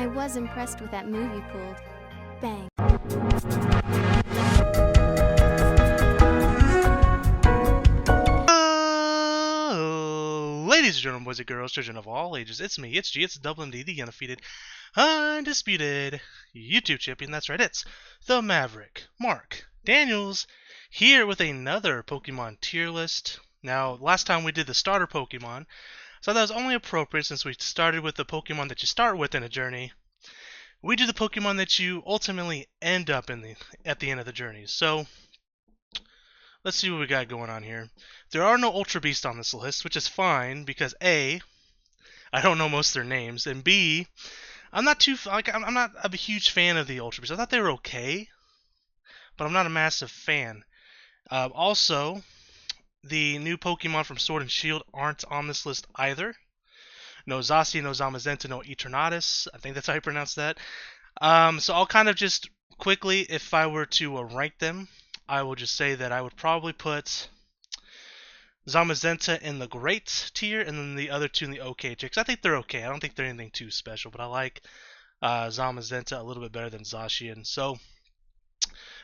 I was impressed with that move you pulled. Bang. Ladies and gentlemen, boys and girls, children of all ages, it's me, it's G, it's Double MD, the undefeated, undisputed YouTube champion. That's right, it's the Maverick, Mark Daniels, here with another Pokemon tier list. Now, last time we did the starter Pokemon, so that was only appropriate since we started with the Pokemon that you start with in a journey. We do the Pokemon that you ultimately end up at the end of the journey. So, let's see what we got going on here. There are no Ultra Beasts on this list, which is fine because A, I don't know most of their names, and B, I'm not a huge fan of the Ultra Beasts. I thought they were okay, but I'm not a massive fan. Also, the new Pokemon from Sword and Shield aren't on this list either. No Zacian, no Zamazenta, no Eternatus. I think that's how you pronounce that. So I'll kind of just quickly, if I were to rank them, I will just say that I would probably put Zamazenta in the great tier and then the other two in the okay tier. Because I think they're okay. I don't think they're anything too special, but I like Zamazenta a little bit better than Zacian. So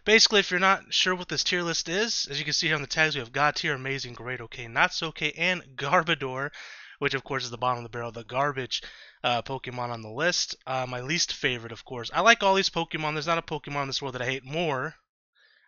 basically, if you're not sure what this tier list is, as you can see here on the tags, we have God tier, amazing, great, okay, not so okay, and Garbodor, which of course is the bottom of the barrel, the garbage Pokemon on the list. My least favorite, of course. I like all these Pokemon. There's not a Pokemon in this world that I hate more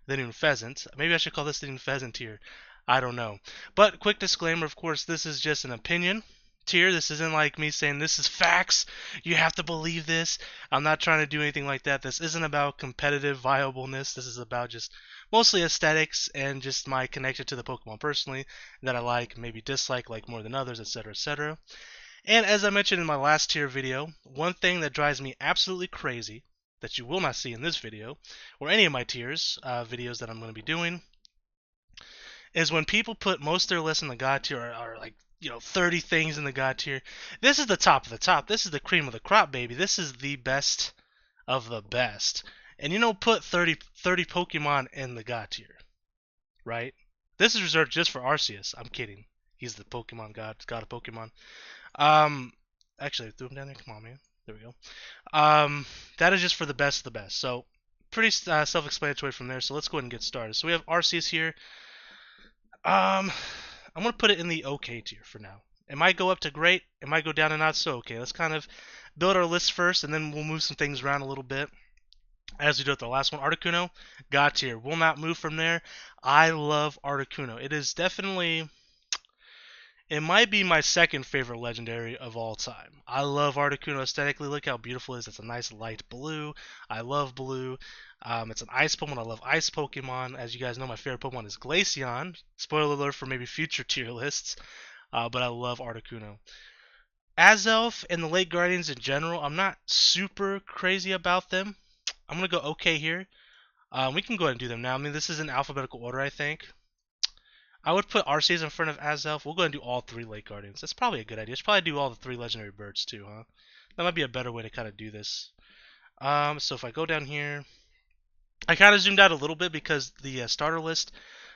than Unfezant. Maybe I should call this the Unfezant tier. I don't know. But quick disclaimer, of course, this is just an opinion tier. This isn't like me saying this is facts. You have to believe this. I'm not trying to do anything like that. This isn't about competitive viableness. This is about just mostly aesthetics and just my connection to the Pokemon personally that I like, maybe dislike, like more than others, etc., etc. And as I mentioned in my last tier video, one thing that drives me absolutely crazy that you will not see in this video or any of my tiers videos that I'm going to be doing is when people put most of their lists in the God tier are like, 30 things in the God tier. This is the top of the top. This is the cream of the crop, baby. This is the best of the best. And put 30 Pokemon in the God tier, right? This is reserved just for Arceus. I'm kidding. He's the Pokemon God of Pokemon. Actually, I threw him down there. Come on, man. There we go. That is just for the best of the best. So, pretty self-explanatory from there. So, let's go ahead and get started. So, we have Arceus here. I'm going to put it in the okay tier for now. It might go up to great. It might go down to not so okay. Let's kind of build our list first, and then we'll move some things around a little bit as we do with the last one. Articuno, God tier. Will not move from there. I love Articuno. It is definitely... It might be my second favorite legendary of all time. I love Articuno aesthetically. Look how beautiful it is. It's a nice light blue. I love blue. It's an ice Pokemon. I love ice Pokemon. As you guys know, my favorite Pokemon is Glaceon. Spoiler alert for maybe future tier lists. But I love Articuno. Azelf and the Lake Guardians in general, I'm not super crazy about them. I'm going to go okay here. We can go ahead and do them now. I mean, this is in alphabetical order, I think. I would put Arceus in front of Azelf. We'll go ahead and do all 3 Lake Guardians. That's probably a good idea. Should probably do all the 3 legendary birds too, huh? That might be a better way to kind of do this. So if I go down here, I kind of zoomed out a little bit because the starter list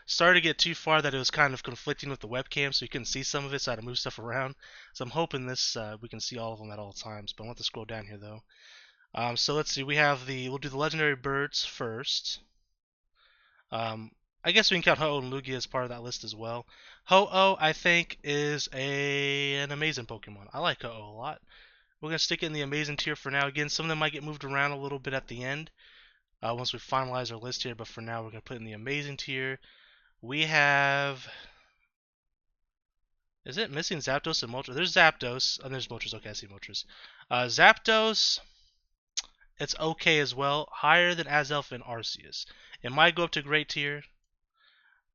started to get too far that it was kind of conflicting with the webcam, so you couldn't see some of it, so I had to move stuff around. So I'm hoping this we can see all of them at all times, but I want to scroll down here though. So let's see. We'll do the legendary birds first. I guess we can count Ho-Oh and Lugia as part of that list as well. Ho-Oh, I think, is an amazing Pokemon. I like Ho-Oh a lot. We're going to stick it in the amazing tier for now. Again, some of them might get moved around a little bit at the end once we finalize our list here, but for now we're going to put it in the amazing tier. We have... Is it missing Zapdos and Moltres? There's Zapdos, and there's Moltres. Okay, I see Moltres. Zapdos, it's okay as well. Higher than Azelf and Arceus. It might go up to great tier,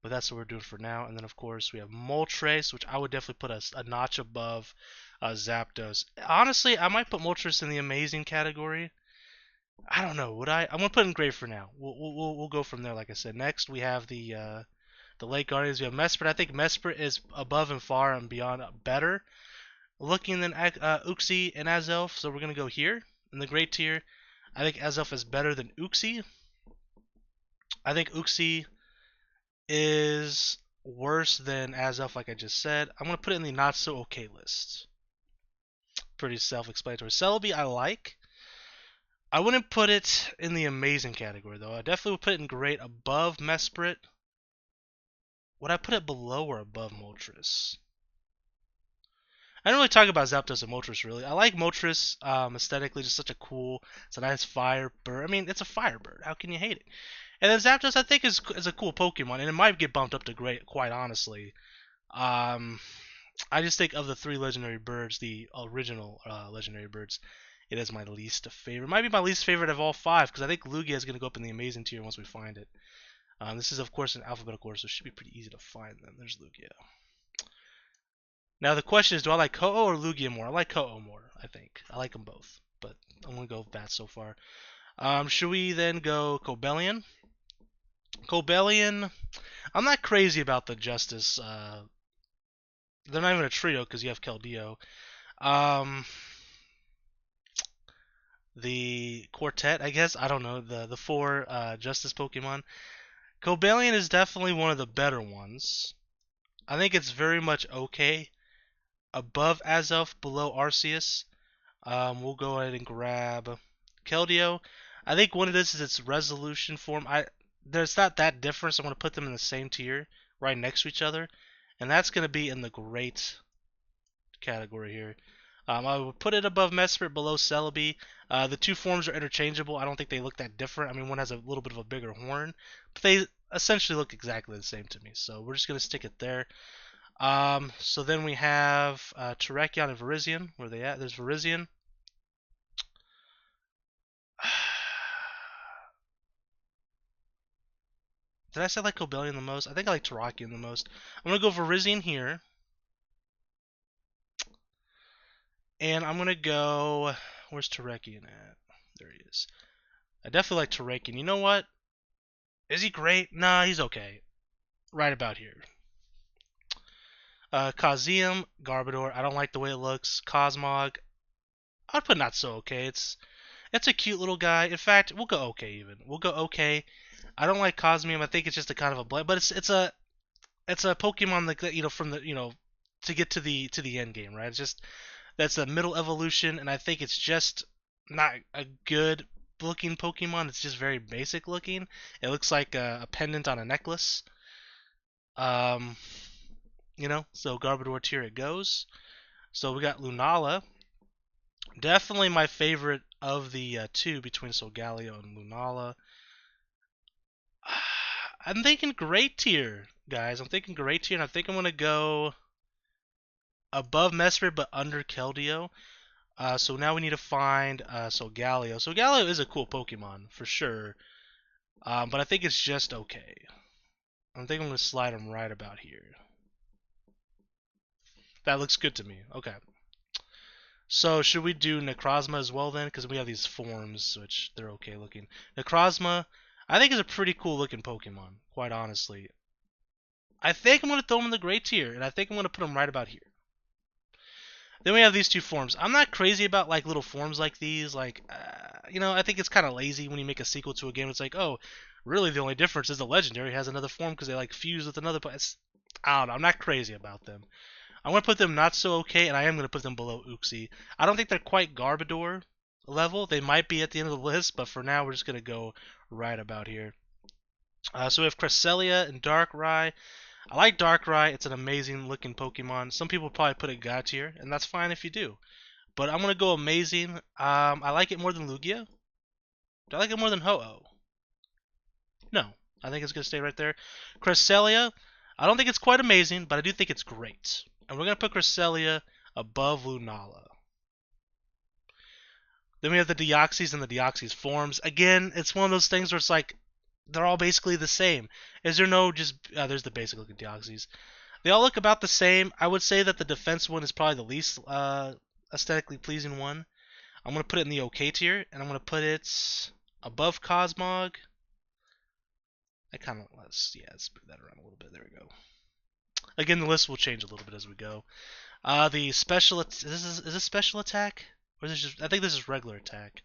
but that's what we're doing for now. And then, of course, we have Moltres, which I would definitely put a notch above Zapdos. Honestly, I might put Moltres in the amazing category. I don't know. Would I? I'm going to put it in great for now. We'll go from there, like I said. Next, we have the Lake Guardians. We have Mesprit. I think Mesprit is above and far and beyond better looking than Uxie and Azelf. So we're going to go here in the great tier. I think Azelf is better than Uxie. I think Uxie is worse than Azelf, like I just said. I'm going to put it in the not so okay list. Pretty self-explanatory. Celebi I like. I wouldn't put it in the amazing category though. I definitely would put it in great above Mesprit. Would I put it below or above Moltres? I don't really talk about Zapdos and Moltres really. I like Moltres aesthetically, just such a cool, it's a nice fire bird. I mean, it's a fire bird. How can you hate it? And then Zapdos, I think, is a cool Pokemon, and it might get bumped up to great, quite honestly. Um, I just think of the three legendary birds, the original legendary birds, it is my least favorite. It might be my least favorite of all five, because I think Lugia is going to go up in the amazing tier once we find it. This is, of course, an alphabetical order, so it should be pretty easy to find them. There's Lugia. Now the question is, do I like Ho-Oh or Lugia more? I like Ho-Oh more, I think. I like them both, but I'm going to go with that so far. Should we then go Cobellion? Cobellion, I'm not crazy about the Justice. They're not even a trio because you have Keldeo. Um, the quartet, I guess. I don't know the four Justice Pokemon. Cobellion is definitely one of the better ones. I think it's very much okay. Above Azelf, below Arceus. We'll go ahead and grab Keldeo. I think one of this is its resolution form. There's not that difference. I'm going to put them in the same tier, right next to each other, and that's going to be in the great category here. I would put it above Mesprit, below Celebi. The two forms are interchangeable. I don't think they look that different. I mean, one has a little bit of a bigger horn, but they essentially look exactly the same to me. So we're just going to stick it there. So then we have Terrakion and Virizion. Where are they at? There's Virizion. Did I say I like Cobellion the most? I think I like Terrakion the most. I'm going to go Virizion here. And I'm going to go... Where's Terrakion at? There he is. I definitely like Terrakion. You know what? Is he great? Nah, he's okay. Right about here. Causeum, Garbodor. I don't like the way it looks. Cosmog. I'd put not so okay. It's a cute little guy. In fact, we'll go okay even. We'll go okay. I don't like Cosmium. I think it's just a kind of a blend, but it's a Pokemon that from the to get to the end game, right? It's just that's a middle evolution, and I think it's just not a good looking Pokemon. It's just very basic looking. It looks like a pendant on a necklace. Um, so Garbodor tier it goes. So we got Lunala. Definitely my favorite of the two between Solgaleo and Lunala. I'm thinking great tier, guys. I'm thinking great tier, and I think I'm gonna go above Mesprit but under Keldeo. So now we need to find Solgaleo. Solgaleo is a cool Pokemon for sure, but I think it's just okay. I think I'm gonna slide him right about here. That looks good to me. Okay. So should we do Necrozma as well then? Because we have these forms, which they're okay looking. Necrozma, I think is a pretty cool looking Pokemon, quite honestly. I think I'm going to throw him in the great tier, and I think I'm going to put him right about here. Then we have these two forms. I'm not crazy about like little forms like these. Like, I think it's kind of lazy when you make a sequel to a game. It's like, oh, really the only difference is the legendary has another form because they like fuse with another. But I don't know. I'm not crazy about them. I'm going to put them not so okay, and I am going to put them below Uxie. I don't think they're quite Garbodor level. They might be at the end of the list, but for now we're just going to go right about here. So we have Cresselia and Darkrai. I like Darkrai. It's an amazing looking Pokemon. Some people probably put it God tier, and that's fine if you do. But I'm going to go amazing. I like it more than Lugia. Do I like it more than Ho-Oh? No. I think it's going to stay right there. Cresselia, I don't think it's quite amazing, but I do think it's great. And we're going to put Cresselia above Lunala. Then we have the Deoxys and the Deoxys forms. Again, it's one of those things where it's like, they're all basically the same. Is there no just... there's the basic looking Deoxys. They all look about the same. I would say that the defense one is probably the least aesthetically pleasing one. I'm going to put it in the OK tier, and I'm going to put it above Cosmog. Let's move that around a little bit. There we go. Again, the list will change a little bit as we go. The special... Is this special attack? Or is this just... I think this is regular attack.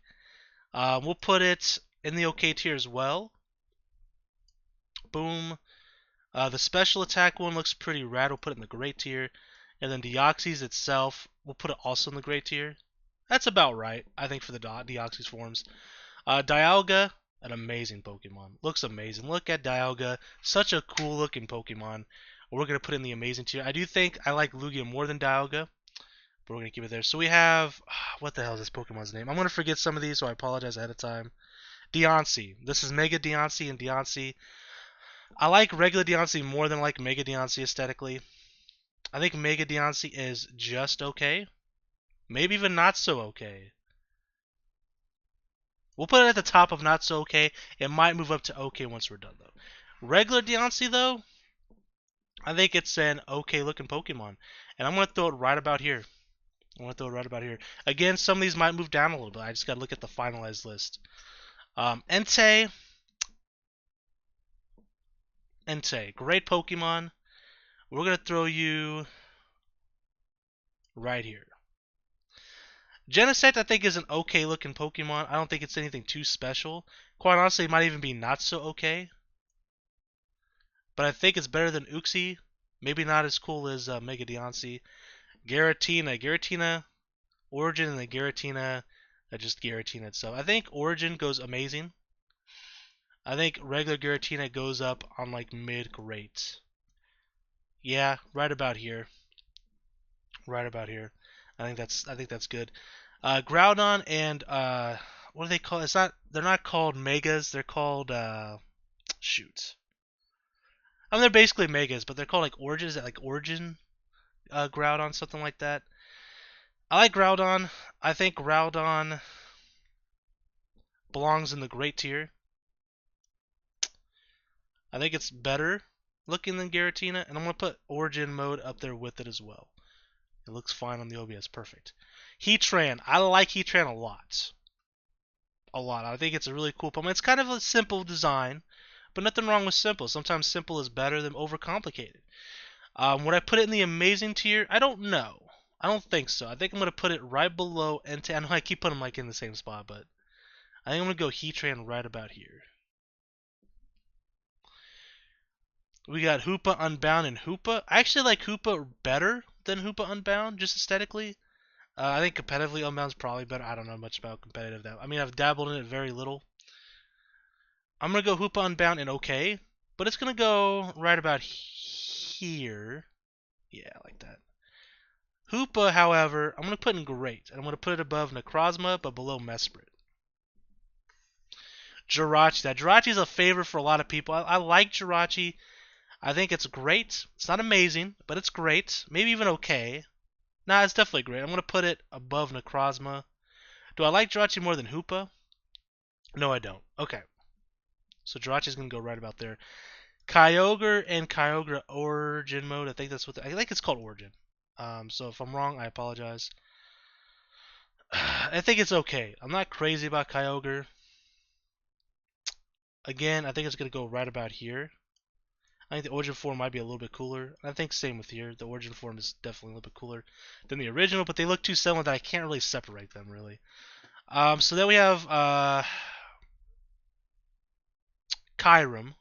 We'll put it in the OK tier as well. Boom. The special attack one looks pretty rad. We'll put it in the great tier. And then Deoxys itself, we'll put it also in the great tier. That's about right, I think, for the Deoxys forms. Dialga, an amazing Pokemon. Looks amazing. Look at Dialga. Such a cool looking Pokemon. We're going to put in the amazing tier. I do think I like Lugia more than Dialga, but we're going to keep it there. So we have, what the hell is this Pokemon's name? I'm going to forget some of these, so I apologize ahead of time. Deoncey. This is Mega Deoncey and Deoncey. I like regular Deoncey more than I like Mega Deoncey aesthetically. I think Mega Deoncey is just okay. Maybe even not so okay. We'll put it at the top of not so okay. It might move up to okay once we're done, though. Regular Deoncey, though, I think it's an okay looking Pokemon. And I'm going to throw it right about here. Again, some of these might move down a little bit. I just got to look at the finalized list. Entei. Great Pokemon. We're going to throw you right here. Genesect, I think, is an okay looking Pokemon. I don't think it's anything too special. Quite honestly, it might even be not so okay. But I think it's better than Uxie. Maybe not as cool as Mega Deoncey. Giratina. Origin and the Giratina. Just Giratina itself. I think Origin goes amazing. I think regular Giratina goes up on like mid-great. Yeah, right about here. I think that's good. Groudon and what do they call? They're not called Megas. They're called shoot. I mean, they're basically Megas, but they're called like Origin. Is that like Origin Groudon, something like that? I like Groudon. I think Groudon belongs in the great tier. I think it's better looking than Giratina, and I'm gonna put Origin mode up there with it as well. It looks fine on the OBS, perfect. Heatran, I like Heatran a lot. I think it's a really cool Pokemon. It's kind of a simple design, but nothing wrong with simple. Sometimes simple is better than overcomplicated. Would I put it in the amazing tier? I don't know. I don't think so. I think I'm going to put it right below Entei. I know I keep putting them like in the same spot, but I think I'm going to go Heatran right about here. We got Hoopa Unbound and Hoopa. I actually like Hoopa better than Hoopa Unbound, just aesthetically. I think competitively Unbound's probably better. I don't know much about competitive though. I mean, I've dabbled in it very little. I'm going to go Hoopa Unbound and okay, but it's going to go right about here. Yeah, like that. Hoopa, however, I'm going to put in great. And I'm going to put it above Necrozma, but below Mesprit. Jirachi. That Jirachi is a favorite for a lot of people. I like Jirachi. I think it's great. It's not amazing, but it's great. Maybe even okay. Nah, it's definitely great. I'm going to put it above Necrozma. Do I like Jirachi more than Hoopa? No, I don't. Okay. So Jirachi's going to go right about there. Kyogre and Kyogre Origin mode. I think that's what I think it's called Origin. So if I'm wrong, I apologize. I think it's okay. I'm not crazy about Kyogre. Again, I think it's going to go right about here. I think the Origin form might be a little bit cooler. I think same with here. The Origin form is definitely a little bit cooler than the original, but they look too similar that I can't really separate them, really. So then we have Kyurem.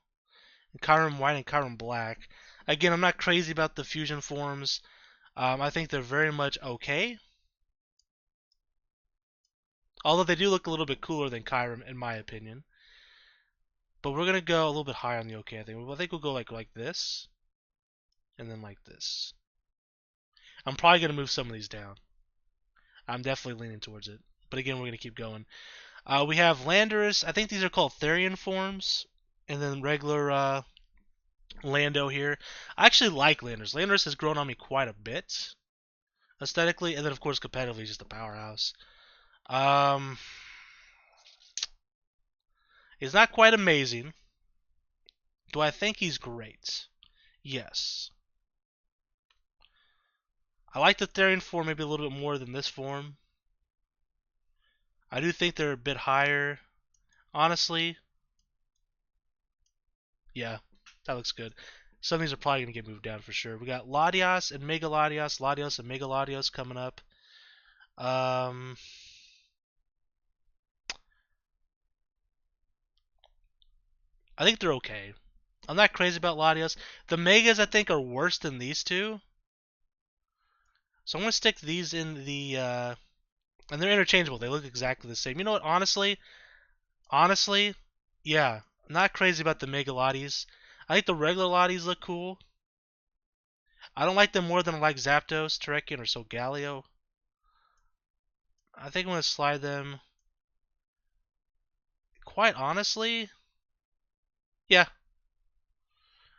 Kyurem White and Kyurem Black. Again, I'm not crazy about the fusion forms. I think they're very much okay. Although they do look a little bit cooler than Kyurem, in my opinion. But we're going to go a little bit higher on the okay, I think. I think we'll go like this. And then like this. I'm probably going to move some of these down. I'm definitely leaning towards it. But again, we're going to keep going. We have Landorus. I think these are called Therian forms. And then regular Lando here. I actually like Landorus. Landorus has grown on me quite a bit. Aesthetically. And then, of course, competitively, he's just a powerhouse. He's not quite amazing. Do I think he's great? Yes. I like the Therian form maybe a little bit more than this form. I do think they're a bit higher. Honestly. Yeah, that looks good. Some of these are probably going to get moved down for sure. We got Latios and Mega Latios. Latios and Mega Latios coming up. I think they're okay. I'm not crazy about Latios. The Megas, I think, are worse than these two. So I'm going to stick these in the And they're interchangeable. They look exactly the same. You know what? Honestly, yeah, I'm not crazy about the Mega Lotties. I think the regular Lotties look cool. I don't like them more than I like Zapdos, Terrakion, or Solgaleo. I think I'm gonna slide them. Quite honestly, yeah,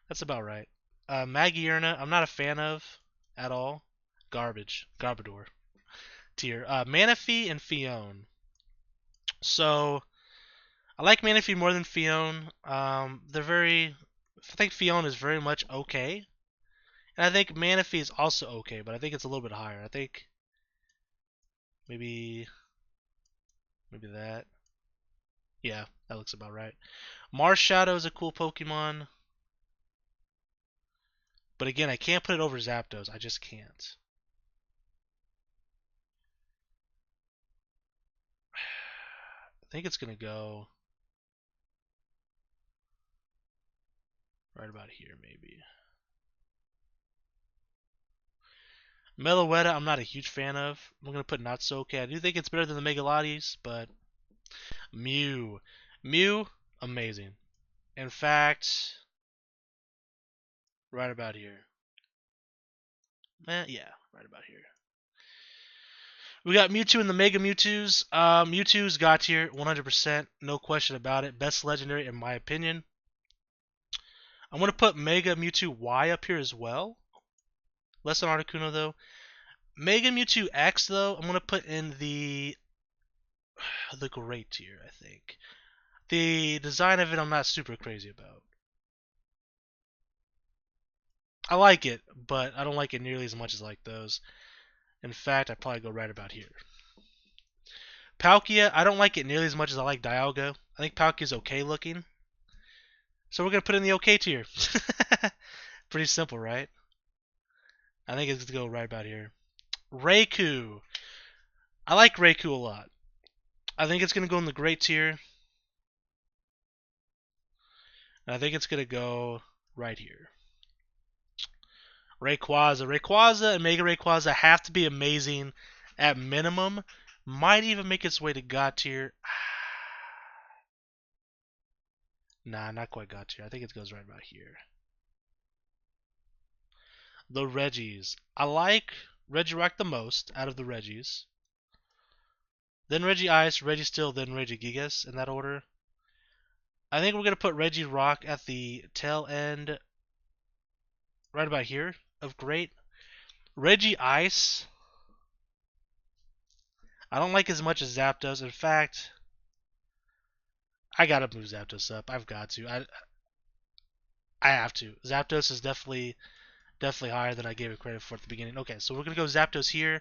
that's about right. Magierna, I'm not a fan of at all. Garbage, Garbodor tier. Manaphy and Fione. So I like Manaphy more than Fione. They're very. I think Fione is very much okay, and I think Manaphy is also okay, but I think it's a little bit higher. I think maybe that. Yeah, that looks about right. Mars Shadow is a cool Pokemon, but again, I can't put it over Zapdos. I just can't. I think it's gonna go right about here, maybe. Meloetta, I'm not a huge fan of. I'm gonna put not so okay. I do think it's better than the Megalottes, but Mew, Mew, amazing. In fact, right about here. Yeah, right about here. We got Mewtwo and the Mega Mewtwo's. Mewtwo's got tier 100%, no question about it. Best legendary in my opinion. I'm gonna put Mega Mewtwo Y up here as well. Less than Articuno though. Mega Mewtwo X though, I'm gonna put in the great tier. I think the design of it I'm not super crazy about. I like it, but I don't like it nearly as much as I like those. In fact, I'd probably go right about here. Palkia, I don't like it nearly as much as I like Dialga. I think Palkia's okay looking. So we're going to put in the okay tier. Pretty simple, right? I think it's going to go right about here. Raikou. I like Raikou a lot. I think it's going to go in the great tier. And I think it's going to go right here. Rayquaza. Rayquaza and Mega Rayquaza have to be amazing at minimum. Might even make its way to God tier. Nah, not quite God tier. I think it goes right about here. The Reggies. I like Regirock the most out of the Reggies. Then Regice, Registeel, then Regigigas in that order. I think we're going to put Regirock at the tail end, right about here, of great. Regice, I don't like as much as Zapdos. In fact, I gotta move Zapdos up. I've got to. I have to. Zapdos is definitely higher than I gave it credit for at the beginning. Okay, so we're gonna go Zapdos here.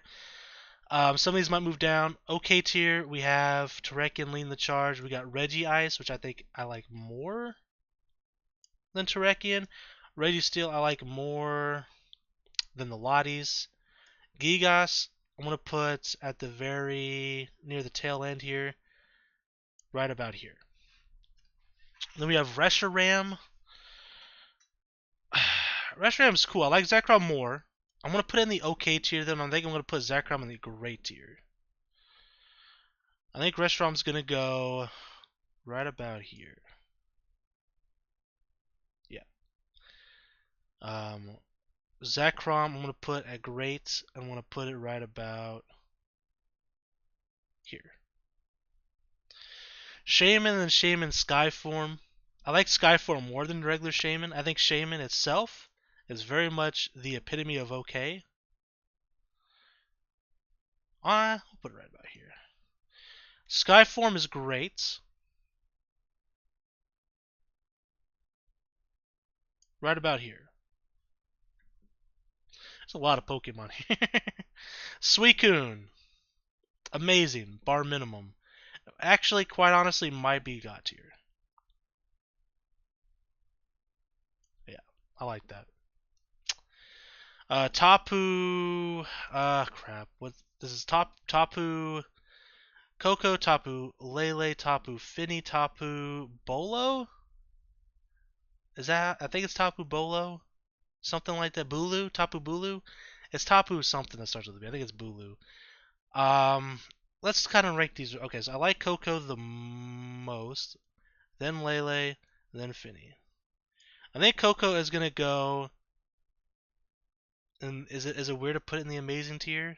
Some of these might move down. Okay tier, we have Terrakion leading the charge. We got Regice, which I think I like more than Terrakion. Registeel I like more than the Lotties. Gigas, I'm gonna put at the very near the tail end here, right about here. Then we have Reshiram. Reshiram's cool. I like Zekrom more. I'm gonna put it in the okay tier. Then I think I'm gonna put Zekrom in the great tier. I think Reshiram's gonna go right about here. Yeah. Zekrom, I'm gonna put at great. I'm gonna put it right about here. Shaman and Shaman Skyform. I like Skyform more than regular Shaman. I think Shaman itself is very much the epitome of okay. We'll put it right about here. Skyform is great. Right about here. There's a lot of Pokemon here. Suicune. Amazing, bar minimum. Actually, quite honestly, might be God tier. Yeah, I like that. Tapu. Crap. What? This is Tapu. Coco Tapu. Lele Tapu. Finny Tapu. Bolo? Is that? I think it's Tapu Bolo. Something like that. Bulu? Tapu Bulu? It's Tapu something that starts with a B. I think it's Bulu. Um, let's kind of rank these. Okay, so I like Coco the most, then Lele, then Finny. I think Coco is gonna go. And is it weird to put it in the amazing tier?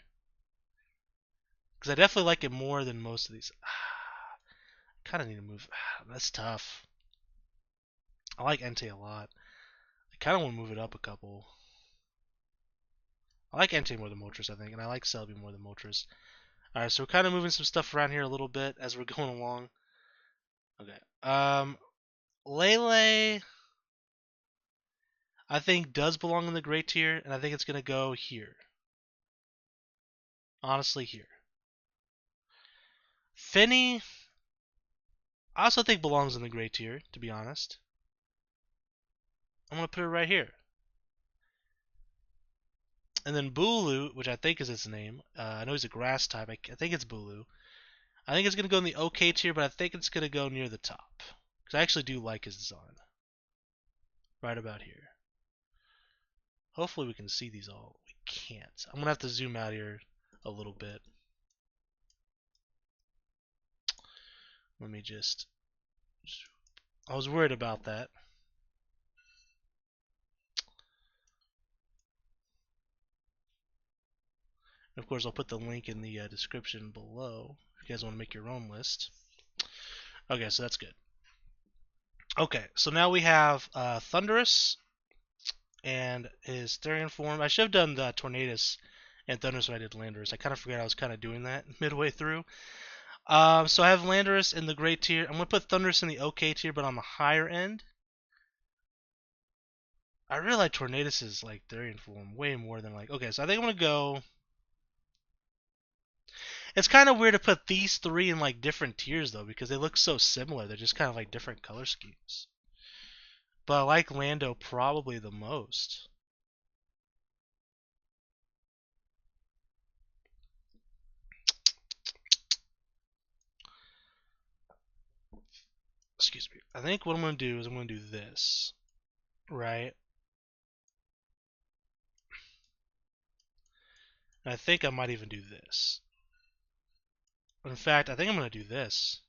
Because I definitely like it more than most of these. Kind of need to move. That's tough. I like Entei a lot. I kind of want to move it up a couple. I like Entei more than Moltres, I think, and I like Selby more than Moltres. Alright, so we're kind of moving some stuff around here a little bit as we're going along. Okay. Lele, I think, does belong in the great tier, and I think it's going to go here. Honestly, here. Finny, I also think belongs in the great tier, to be honest. I'm going to put it right here. And then Bulu, which I think is its name. I know he's a grass type. I think it's Bulu. I think it's going to go in the OK tier, but I think it's going to go near the top. Because I actually do like his design. Right about here. Hopefully we can see these all. We can't. I'm going to have to zoom out here a little bit. Let me just... I was worried about that. And of course, I'll put the link in the description below if you guys want to make your own list. Okay, so that's good. Okay, so now we have Thundurus and his Therian form. I should have done the Tornadus and Thundurus when I did Landorus. I kind of forgot I was kind of doing that midway through. So I have Landorus in the great tier. I'm going to put Thundurus in the OK tier, but on the higher end. I really like Tornadus' like Therian form way more than like... Okay, so I think I'm going to go... It's kind of weird to put these three in like different tiers though, because they look so similar. They're just kind of like different color schemes. But I like Lando probably the most. Excuse me. I think what I'm going to do is I'm going to do this. Right? And I think I might even do this. In fact, I think I'm going to do this.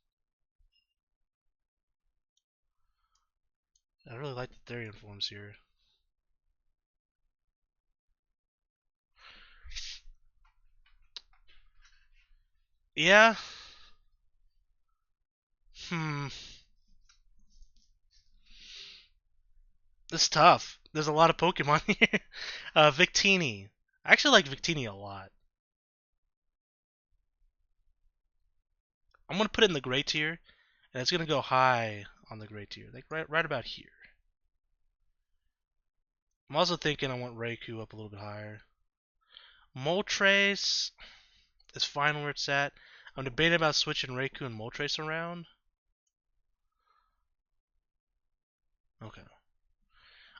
I really like the Therian forms here. Yeah. This is tough. There's a lot of Pokemon here. Victini. I actually like Victini a lot. I'm going to put it in the gray tier, and it's going to go high on the gray tier. Like right about here. I'm also thinking I want Raikou up a little bit higher. Moltres is fine where it's at. I'm debating about switching Raikou and Moltres around. Okay.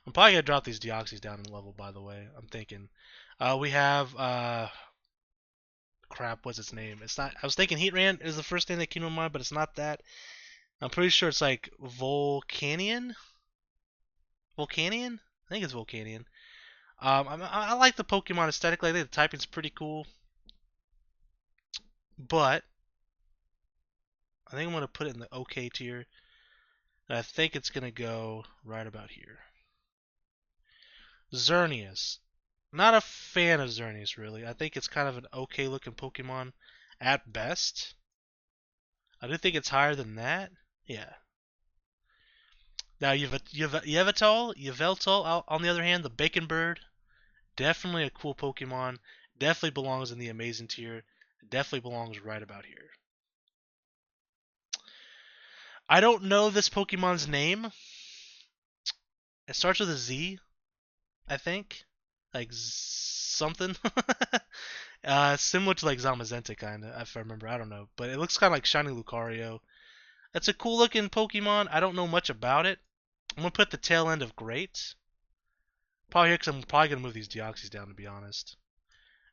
I'm probably going to drop these Deoxys down in level, by the way. I'm thinking. We have... crap, what's its name? It's not... I was thinking Heatran is the first thing that came to mind, but it's not that. I'm pretty sure it's like Volcanion? Volcanion? I think it's Volcanion. I like the Pokemon aesthetically. I think the typing's pretty cool. But I think I'm going to put it in the OK tier. And I think it's going to go right about here. Xerneas. Not a fan of Xerneas, really. I think it's kind of an okay looking Pokemon at best. I do think it's higher than that. Yeah. Now, Yveltal, on the other hand, the Bacon Bird, definitely a cool Pokemon. Definitely belongs in the amazing tier. Definitely belongs right about here. I don't know this Pokemon's name. It starts with a Z, I think. Like something. Similar to like Zamazenta, kind of, if I remember. I don't know. But it looks kind of like Shiny Lucario. It's a cool looking Pokemon. I don't know much about it. I'm going to put the tail end of Great. Probably here because I'm probably going to move these Deoxys down, to be honest.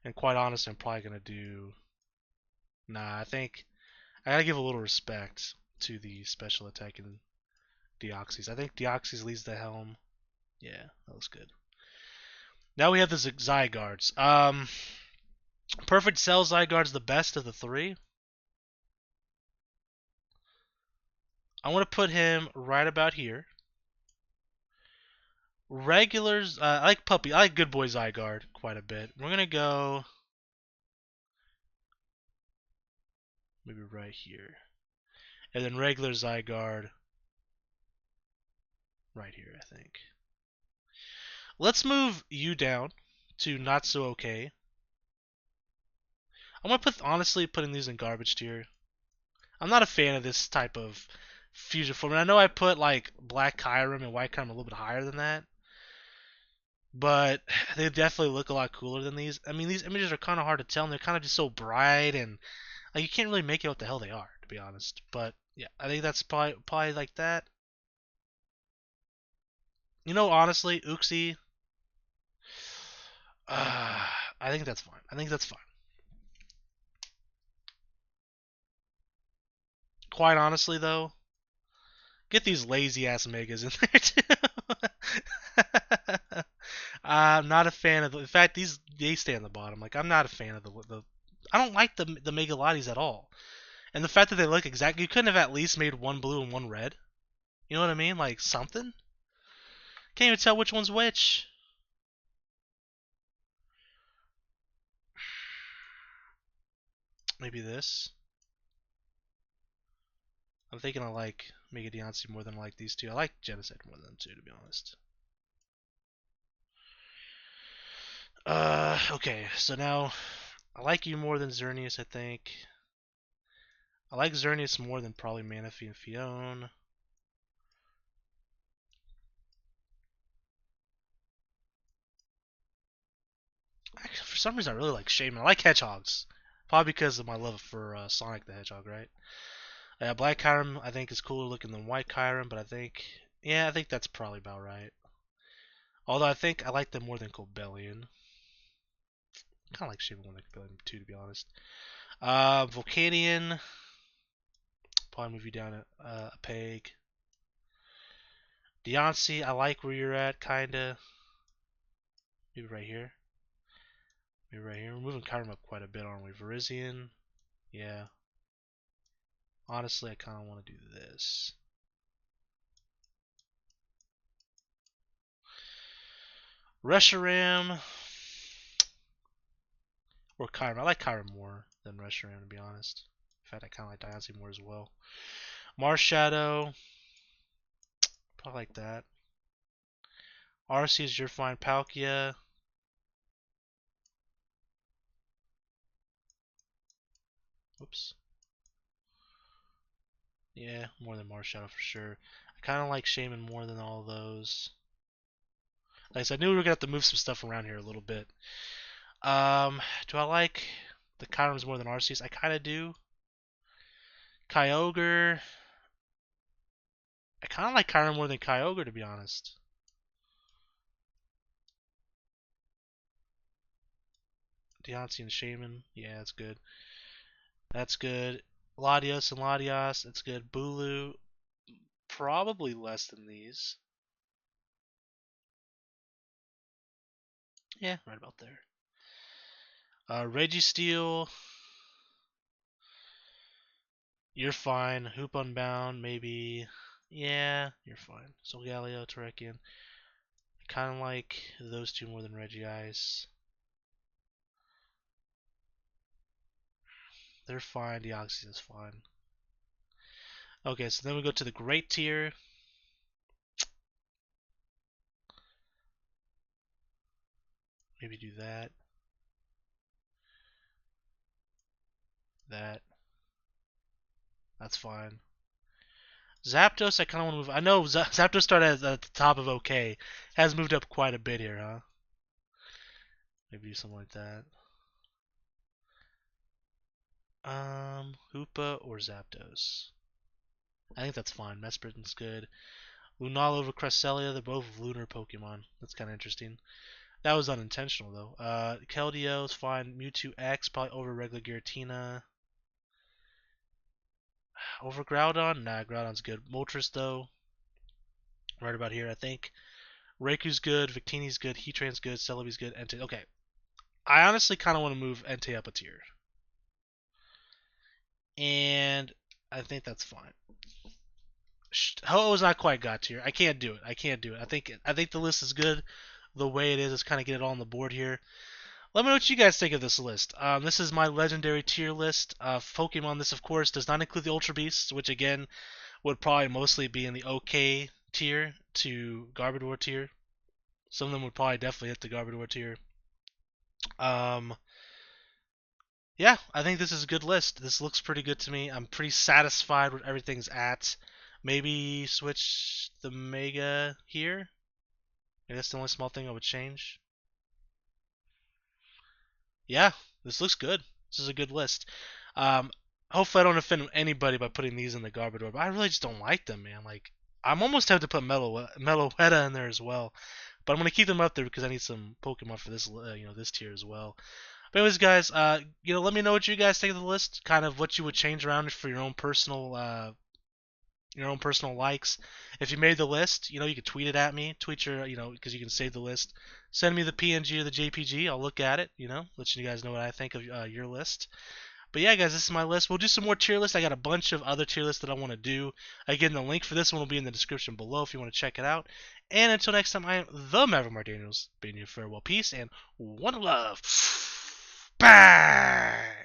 And quite honest, I'm probably going to do... Nah, I think I got to give a little respect to the special attacking Deoxys. I think Deoxys leads the helm. Yeah, that looks good. Now we have the Zygardes. Perfect Cell Zygarde's the best of the three. I want to put him right about here. Regulars, I like Puppy. I like Good Boy Zygarde quite a bit. We're gonna go maybe right here, and then regular Zygarde right here. I think. Let's move you down to not so okay. I'm gonna honestly putting these in garbage tier. I'm not a fan of this type of fusion form. And I know I put like Black Kyurem and White Kyurem a little bit higher than that, but they definitely look a lot cooler than these. I mean, these images are kind of hard to tell, and they're kind of just so bright, and like you can't really make out what the hell they are, to be honest. But yeah, I think that's probably like that. You know, honestly, Uxie, I think that's fine. I think that's fine. Quite honestly, though, get these lazy ass megas in there too. I'm not a fan of in fact these they stay on the bottom. Like I'm not a fan of the I don't like the Mega Lotties at all. And the fact that they look exactly you couldn't have at least made one blue and one red. You know what I mean? Like something? Can't even tell which one's which. Maybe this. I'm thinking I like Mega Deontay more than I like these two. I like Genocide more than them two, to be honest. Okay, so now I like you more than Xerneas, I think. I like Xerneas more than probably Manaphy and Fione. Actually, for some reason, I really like Shaman. I like Hedgehogs. Probably because of my love for Sonic the Hedgehog, right? Black Kyurem, I think, is cooler looking than White Kyurem, but I think that's probably about right. Although I think I like them more than Cobellion. Kind of like Shaman more than Cobellion too, to be honest. Volcanion, probably move you down a peg. Deontay, I like where you're at, kinda. Maybe right here. Maybe right here. We're moving Kyurem up quite a bit, aren't we? Virizion, yeah. Honestly, I kind of want to do this. Reshiram or Kyurem. I like Kyurem more than Reshiram, to be honest. In fact, I kind of like Diancie more as well. Marshadow, probably like that. RC is your fine Palkia. Whoops. Yeah, more than Marshadow for sure. I kind of like Shaman more than all those. Like I said, I knew we were gonna have to move some stuff around here a little bit. Do I like the Kyurems more than Arceus? I kind of do. Kyogre. I kind of like Kyurem more than Kyogre, to be honest. Deontay and Shaman. Yeah, that's good. That's good. Latios and Latias. That's good. Bulu. Probably less than these. Yeah, right about there. Registeel. You're fine. Hoop Unbound, maybe. Yeah, you're fine. Solgaleo, Terrakion. I kind of like those two more than Regice. They're fine. Deoxys is fine. Okay, so then we go to the great tier. Maybe do that. That. That's fine. Zapdos, I kind of want to move. I know Zapdos started at the top of OK. Has moved up quite a bit here, huh? Maybe do something like that. Hoopa or Zapdos? I think that's fine. Mesprit's good. Lunala over Cresselia, they're both lunar Pokemon. That's kind of interesting. That was unintentional, though. Keldeo is fine. Mewtwo X, probably over regular Giratina. Over Groudon? Nah, Groudon's good. Moltres, though, right about here, I think. Reiku's good. Victini's good. Heatran's good. Celebi's good. Entei. Okay. I honestly kind of want to move Entei up a tier. And I think that's fine. Ho-Oh's not quite God tier. I can't do it. I can't do it. I think the list is good the way it is. Let's kind of get it all on the board here. Let me know what you guys think of this list. This is my legendary tier list. Pokemon, this of course does not include the Ultra Beasts, which again would probably mostly be in the OK tier to Garbodor tier. Some of them would probably definitely hit the Garbodor tier. Yeah, I think this is a good list. This looks pretty good to me. I'm pretty satisfied with everything's at. Maybe switch the Mega here. Maybe that's the only small thing I would change. Yeah, this looks good. This is a good list. Um, Hopefully I don't offend anybody by putting these in the Garbodor, but I really just don't like them, man. Like, I'm almost tempted to put Meloetta in there as well, but I'm gonna keep them up there because I need some Pokemon for this, this tier as well. But anyways, guys, let me know what you guys think of the list. Kind of what you would change around for your own personal likes. If you made the list, you could tweet it at me. Tweet your, because you can save the list. Send me the PNG or the JPG. I'll look at it. Let you guys know what I think of your list. But yeah, guys, this is my list. We'll do some more tier lists. I got a bunch of other tier lists that I want to do. Again, the link for this one will be in the description below if you want to check it out. And until next time, I am the Maverick Daniels, bidding you farewell, peace, and one love. Bang!